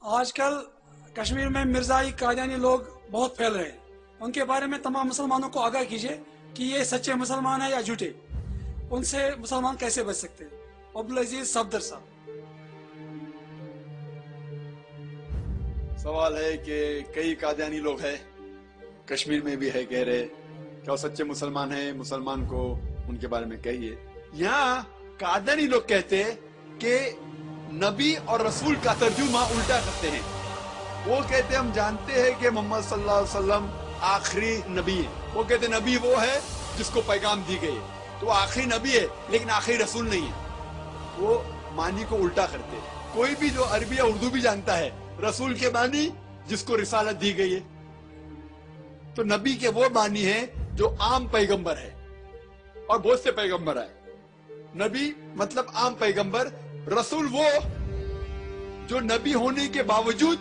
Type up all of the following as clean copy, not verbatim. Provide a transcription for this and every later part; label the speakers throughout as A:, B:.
A: آج کل کشمیر میں مرزائی قادیانی لوگ بہت پھیل رہے ہیں. ان کے بارے میں تمام مسلمانوں کو آگاہ کیجیے کہ یہ سچے مسلمان ہیں یا جھوٹے. ان سے مسلمان کیسے بچ سکتے ہیں؟ عبدالعزیز صفدر صاحب.
B: سوال ہے کہ کئی قادیانی لوگ ہیں کشمیر میں بھی ہے، کہہ رہے کہ وہ سچے مسلمان ہیں، مسلمان کو ان کے بارے میں کہیے. یہاں قادیانی لوگ کہتے کہ نبی اور رسول کا ترجمہ الٹا کرتے ہیں. وہ کہتے ہم جانتے ہیں کہ محمد صلی اللہ علیہ وسلم آخری نبی ہے. وہ کہتے نبی وہ ہے جس کو پیغام دی گئی ہے، تو وہ آخری نبی ہے لیکن آخری رسول نہیں ہے. وہ معنی کو الٹا کرتے ہیں. کوئی بھی جو عربی یا اردو بھی جانتا ہے رسول کے معنی جس کو رسالت دی گئی ہے، تو نبی کے وہ معنی ہے جو عام پیغمبر ہے، اور بہت سے پیغمبر ہے. نبی مطلب عام پیغمبر. رسول وہ جو نبی ہونے کے باوجود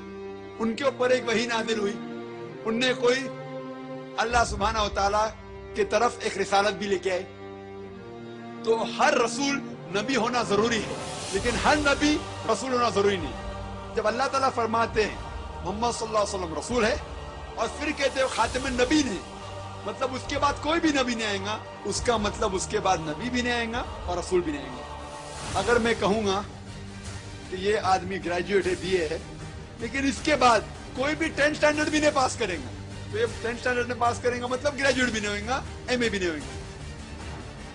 B: ان کے اوپر ایک وحی نازل ہوئی، ان نے کوئی اللہ سبحانہ و تعالیٰ کی طرف ایک رسالت بھی لے کے آئے. تو ہر رسول نبی ہونا ضروری ہے لیکن ہر نبی رسول ہونا ضروری نہیں. جب اللہ تعالیٰ فرماتے ہیں محمد صلی اللہ علیہ وسلم رسول ہے اور پھر کہتے ہیں خاتم النبی نے، مطلب اس کے بعد کوئی بھی نبی نہیں آئے گا، اس کا مطلب اس کے بعد نبی بھی نہیں آئے گا اور رسول بھی نہیں آئے گا. اگر میں کہوں گا کہ یہ آدمی گریجویٹ ہے، بی اے ہے، لیکن اس کے بعد کوئی بھی 10 سٹینڈرڈ بھی نہیں پاس کرے گا، تو یہ 10 سٹینڈرڈ نہیں پاس کرے گا مطلب گریجویٹ بھی نہیں ہوئے گا، ایم اے بھی نہیں ہوئے گا.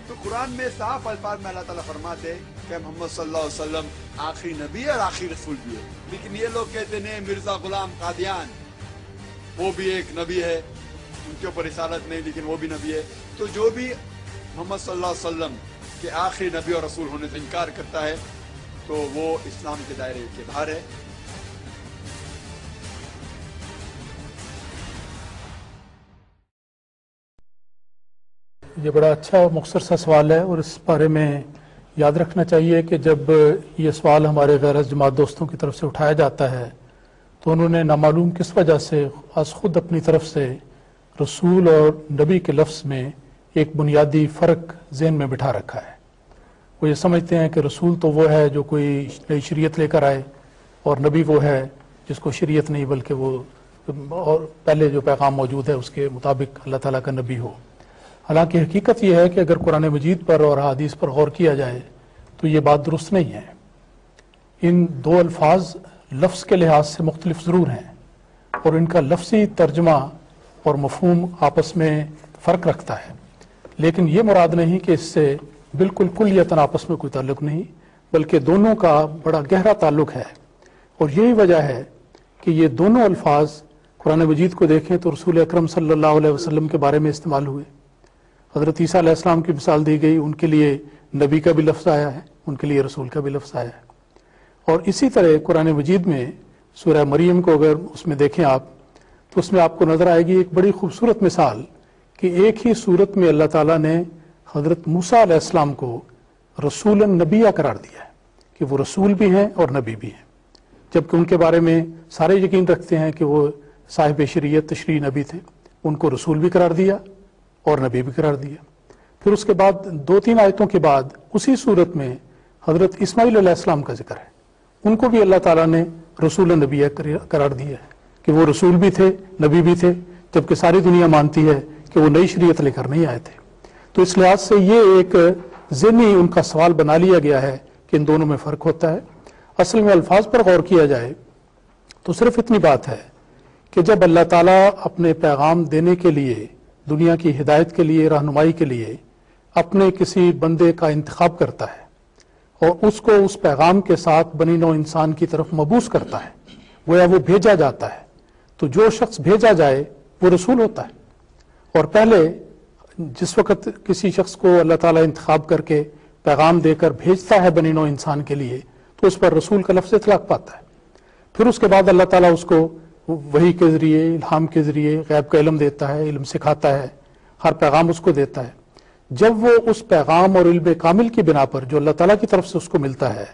B: تو قرآن میں صاف الفاظ میں اللہ تعالیٰ فرماتے ہیں کہ محمد صلی اللہ علیہ وسلم آخری نبی اور آخری رسول بھی ہے. لیکن یہ لوگ کہتے ہیں مرزا غلام قادیان وہ بھی ایک نبی ہے، ان کے اوپر رسالت نہیں لیکن وہ بھی نبی ہے. تو جو بھی محمد صلی اللہ علیہ وسلم کے آخری نبی اور رسول ہونے سے انکار کرتا ہے تو وہ اسلام کے دائرے کے باہر ہے.
C: یہ بڑا اچھا مختصر سا سوال ہے، اور اس بارے میں یاد رکھنا چاہیے کہ جب یہ سوال ہمارے غیر جماعت دوستوں کی طرف سے اٹھایا جاتا ہے تو انہوں نے نامعلوم کس وجہ سے از خود اپنی طرف سے رسول اور نبی کے لفظ میں ایک بنیادی فرق ذہن میں بٹھا رکھا ہے. وہ یہ سمجھتے ہیں کہ رسول تو وہ ہے جو کوئی نئی شریعت لے کر آئے، اور نبی وہ ہے جس کو شریعت نہیں بلکہ وہ اور پہلے جو پیغام موجود ہے اس کے مطابق اللہ تعالیٰ کا نبی ہو. حالانکہ حقیقت یہ ہے کہ اگر قرآن مجید پر اور حدیث پر غور کیا جائے تو یہ بات درست نہیں ہے. ان دو الفاظ لفظ کے لحاظ سے مختلف ضرور ہیں، اور ان کا لفظی ترجمہ اور مفہوم آپس میں فرق رکھتا ہے، لیکن یہ مراد نہیں کہ اس سے بالکل کلیتاً آپس میں کوئی تعلق نہیں، بلکہ دونوں کا بڑا گہرا تعلق ہے. اور یہی وجہ ہے کہ یہ دونوں الفاظ قرآن مجید کو دیکھیں تو رسول اکرم صلی اللہ علیہ وسلم کے بارے میں استعمال ہوئے. حضرت عیسیٰ علیہ السلام کی مثال دی گئی، ان کے لیے نبی کا بھی لفظ آیا ہے، ان کے لیے رسول کا بھی لفظ آیا ہے. اور اسی طرح قرآن مجید میں سورہ مریم کو اگر اس میں دیکھیں آپ تو اس میں آپ کو نظر آئے گی ایک بڑی خوبصورت مثال کہ ایک ہی صورت میں اللہ تعالیٰ نے حضرت موسیٰ علیہ السلام کو رسول نبیہ قرار دیا ہے کہ وہ رسول بھی ہیں اور نبی بھی ہیں، جبکہ ان کے بارے میں سارے یقین رکھتے ہیں کہ وہ صاحب شریعت تشریع نبی تھے. ان کو رسول بھی قرار دیا اور نبی بھی قرار دیا. پھر اس کے بعد 2-3 آیتوں کے بعد اسی صورت میں حضرت اسماعیل علیہ السلام کا ذکر ہے. ان کو بھی اللہ تعالیٰ نے رسول نبیہ قرار دیا ہے کہ وہ رسول بھی تھے، نبی بھی تھے، جبکہ ساری دنیا مانتی ہے کہ وہ نئی شریعت لے کر نہیں آئے تھے. تو اس لحاظ سے یہ ایک ذہنی ان کا سوال بنا لیا گیا ہے کہ ان دونوں میں فرق ہوتا ہے. اصل میں الفاظ پر غور کیا جائے تو صرف اتنی بات ہے کہ جب اللہ تعالیٰ اپنے پیغام دینے کے لیے، دنیا کی ہدایت کے لیے، رہنمائی کے لیے اپنے کسی بندے کا انتخاب کرتا ہے اور اس کو اس پیغام کے ساتھ بنی نوع انسان کی طرف مبعوث کرتا ہے، گویا وہ بھیجا جاتا ہے، تو جو شخص بھیجا جائے وہ رسول ہوتا ہے. اور پہلے جس وقت کسی شخص کو اللہ تعالیٰ انتخاب کر کے پیغام دے کر بھیجتا ہے بنی نوع انسان کے لیے تو اس پر رسول کا لفظ اطلاق پاتا ہے. پھر اس کے بعد اللہ تعالیٰ اس کو وحی کے ذریعے، الہام کے ذریعے غیب کا علم دیتا ہے، علم سکھاتا ہے، ہر پیغام اس کو دیتا ہے. جب وہ اس پیغام اور علم کامل کی بنا پر جو اللہ تعالیٰ کی طرف سے اس کو ملتا ہے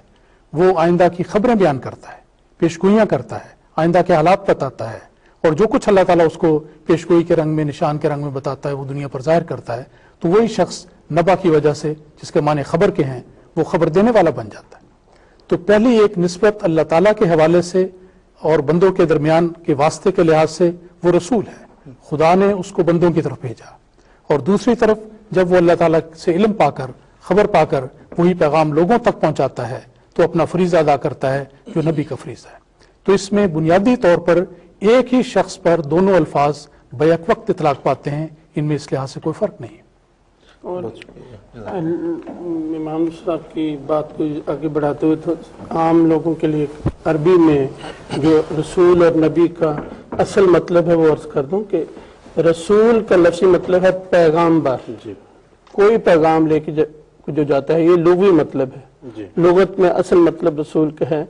C: وہ آئندہ کی خبریں بیان کرتا ہے، پیشگوئیاں کرتا ہے، آئندہ کے حالات بتاتا ہے، اور جو کچھ اللہ تعالیٰ اس کو پیشگوئی کے رنگ میں، نشان کے رنگ میں بتاتا ہے وہ دنیا پر ظاہر کرتا ہے، تو وہی شخص نبا کی وجہ سے، جس کے معنی خبر کے ہیں، وہ خبر دینے والا بن جاتا ہے. تو پہلی ایک نسبت اللہ تعالیٰ کے حوالے سے اور بندوں کے درمیان کے واسطے کے لحاظ سے وہ رسول ہے، خدا نے اس کو بندوں کی طرف بھیجا، اور دوسری طرف جب وہ اللہ تعالیٰ سے علم پا کر، خبر پا کر وہی پیغام لوگوں تک پہنچاتا ہے تو اپنا فریضہ ادا کرتا ہے جو نبی کا فریضہ ہے۔ تو اس میں بنیادی طور پر ایک ہی شخص پر دونوں الفاظ بیک وقت اطلاق پاتے ہیں، ان میں اس لحاظ سے کوئی فرق نہیں۔
D: اور امام صاحب کی بات کو آگے بڑھاتے ہوئے تو عام لوگوں کے لیے عربی میں جو رسول اور نبی کا اصل مطلب ہے وہ عرض کر دوں کہ رسول کا لفظی مطلب ہے پیغام بار، کوئی پیغام لے کے جو جاتا ہے، یہ لغوی مطلب ہے۔ لغت میں اصل مطلب رسول کا ہے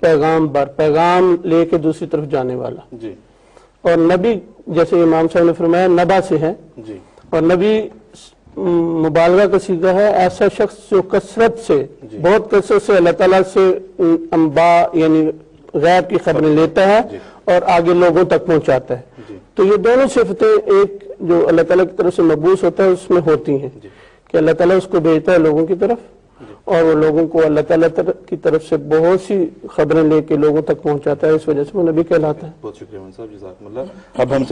D: پیغام بار، پیغام لے کے دوسری طرف جانے والا۔ اور نبی جیسے امام صاحب نے فرمایا نبا سے ہے، اور نبی مبالغہ کا صیغہ ہے، ایسا شخص جو کثرت سے، بہت کثرت سے اللہ تعالیٰ سے انباء یعنی غیب کی خبریں لیتا ہے اور آگے لوگوں تک پہنچاتا ہے۔ تو یہ دونوں صفتیں ایک جو اللہ تعالیٰ کی طرف سے مبعوث ہوتا ہے اس میں ہوتی ہیں کہ اللہ تعالیٰ اس کو بھیجتا ہے لوگوں کی طرف، اور وہ لوگوں کو اللہ تعالیٰ کی طرف سے بہت سی خبریں لے کے لوگوں تک پہنچاتا ہے، اس وجہ سے وہ نبی کہلاتا ہے۔
E: بہت شکریہ صاحب، جزاکم اللہ۔ اب ہم